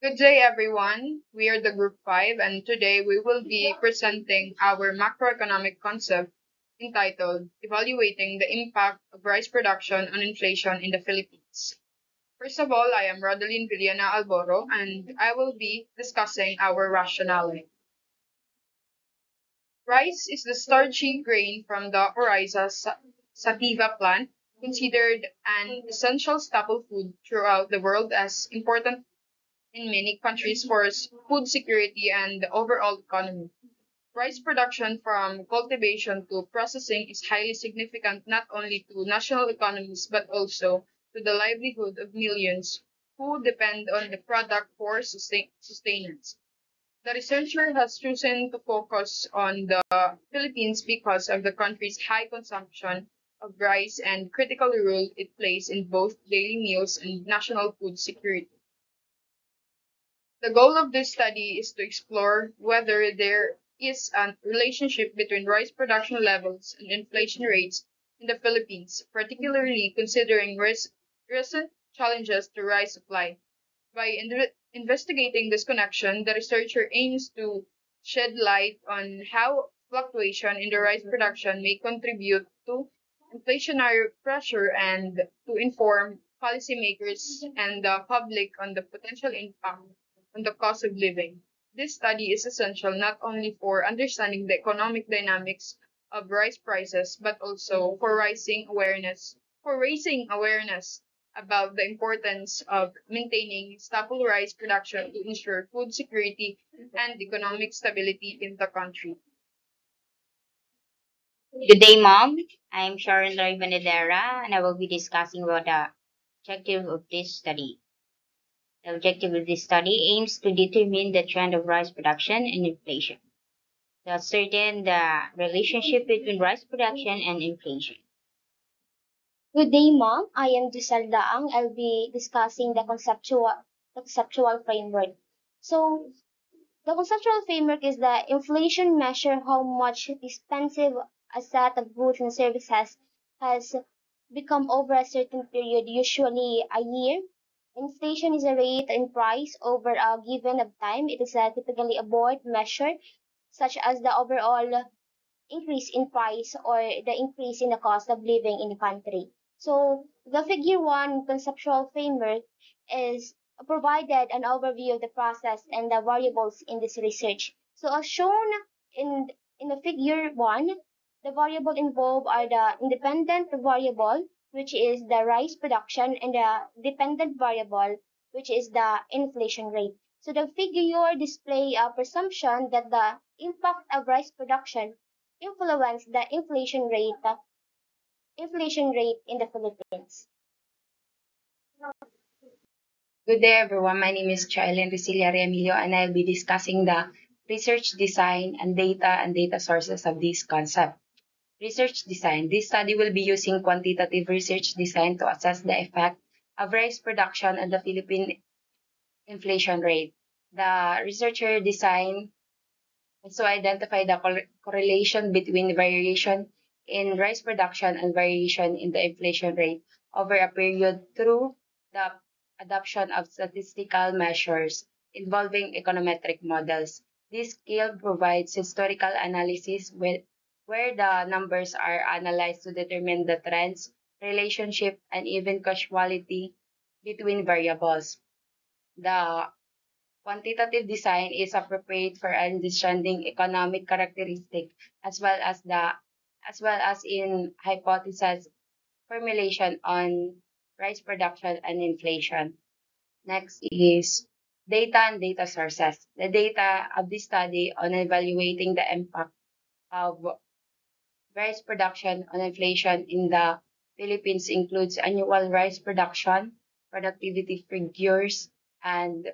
Good day, everyone. We are the Group 5, and today we will be presenting our macroeconomic concept entitled Evaluating the Impact of Rice Production on Inflation in the Philippines. First of all, I am Rodeline Villana Alboro, and I will be discussing our rationale. Rice is the starchy grain from the Oryza sativa plant, considered an essential staple food throughout the world as important in many countries for food security and the overall economy. Rice production from cultivation to processing is highly significant not only to national economies but also to the livelihood of millions who depend on the product for sustenance. The researcher has chosen to focus on the Philippines because of the country's high consumption of rice and critical role it plays in both daily meals and national food security. The goal of this study is to explore whether there is a relationship between rice production levels and inflation rates in the Philippines, particularly considering recent challenges to rice supply. By investigating this connection, the researcher aims to shed light on how fluctuation in the rice production may contribute to inflationary pressure and to inform policymakers and the public on the potential impact on the cost of living. This study is essential not only for understanding the economic dynamics of rice prices, but also for raising awareness about the importance of maintaining staple rice production to ensure food security and economic stability in the country. Good day, Mom. I'm Sharon Loy Vanedera, and I will be discussing about the objective of this study. The objective of this study aims to determine the trend of rice production and inflation, to ascertain the relationship between rice production and inflation. Good day, Mom. I am Giselle Daang. I'll be discussing the conceptual framework. So, the conceptual framework is the inflation measure how much expensive a set of goods and services has become over a certain period, usually a year. Inflation is a rate in price over a given of time. It is typically a board measure, such as the overall increase in price or the increase in the cost of living in the country. So the figure one conceptual framework is provided an overview of the process and the variables in this research. So as shown in in the figure one, the variable involved are the independent variable, which is the rice production, and the dependent variable, which is the inflation rate. So the figure display a presumption that the impact of rice production influence the inflation rate in the Philippines. Good day, everyone. My name is Charlene Ricilia Remilio, and I'll be discussing the research design and data sources of this concept. Research design. This study will be using quantitative research design to assess the effect of rice production on the Philippine inflation rate. The researcher design is to identify the correlation between variation in rice production and variation in the inflation rate over a period through the adoption of statistical measures involving econometric models. This scale provides historical analysis where the numbers are analyzed to determine the trends, relationship, and even causality between variables. The quantitative design is appropriate for understanding economic characteristics as well as in hypothesis formulation on rice production and inflation. Next is data and data sources. The data of this study on evaluating the impact of rice production on inflation in the Philippines includes annual rice production, productivity figures, and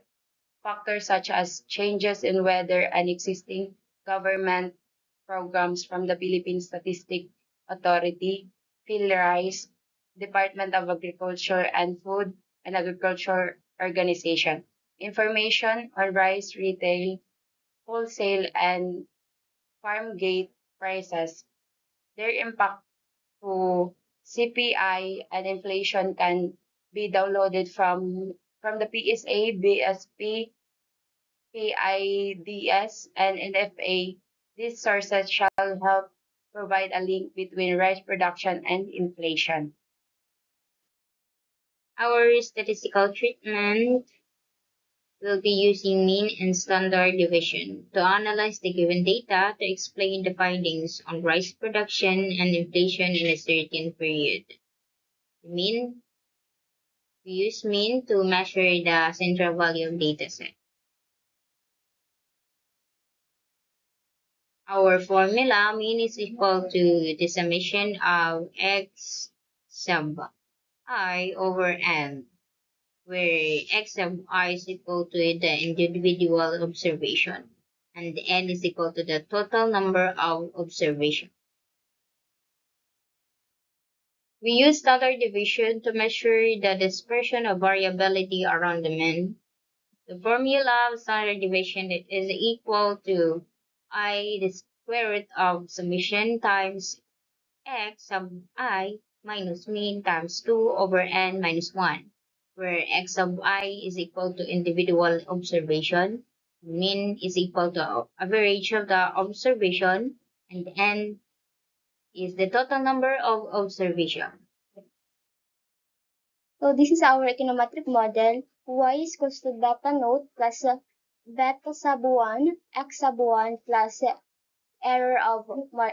factors such as changes in weather and existing government programs from the Philippine Statistic Authority, PhilRice, Department of Agriculture and Food and Agriculture Organization. Information on rice retail, wholesale, and farm gate prices. Their impact to CPI and inflation can be downloaded from the PSA, BSP, KIDS, and NFA. These sources shall help provide a link between rice production and inflation. Our statistical treatment will be using mean and standard deviation to analyze the given data to explain the findings on rice production and inflation in a certain period. We use mean to measure the central value of dataset. Our formula, mean is equal to the summation of x sub I over n, where x sub I is equal to the individual observation, and n is equal to the total number of observations. We use standard deviation to measure the dispersion of variability around the mean. The formula of standard deviation is equal to I, the square root of summation, times x sub I minus mean times 2 over n minus 1, where x sub I is equal to individual observation, mean is equal to average of the observation, and n is the total number of observation. So this is our econometric model. Y is equals to beta naught plus beta sub 1, x sub 1 plus error of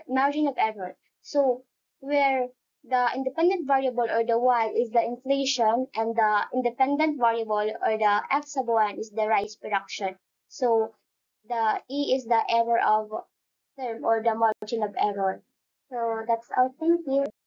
margin of error. So where the independent variable or the y is the inflation and the independent variable or the x sub 1 is the rice production. So the E is the error of term or the margin of error. So that's all. Thank you.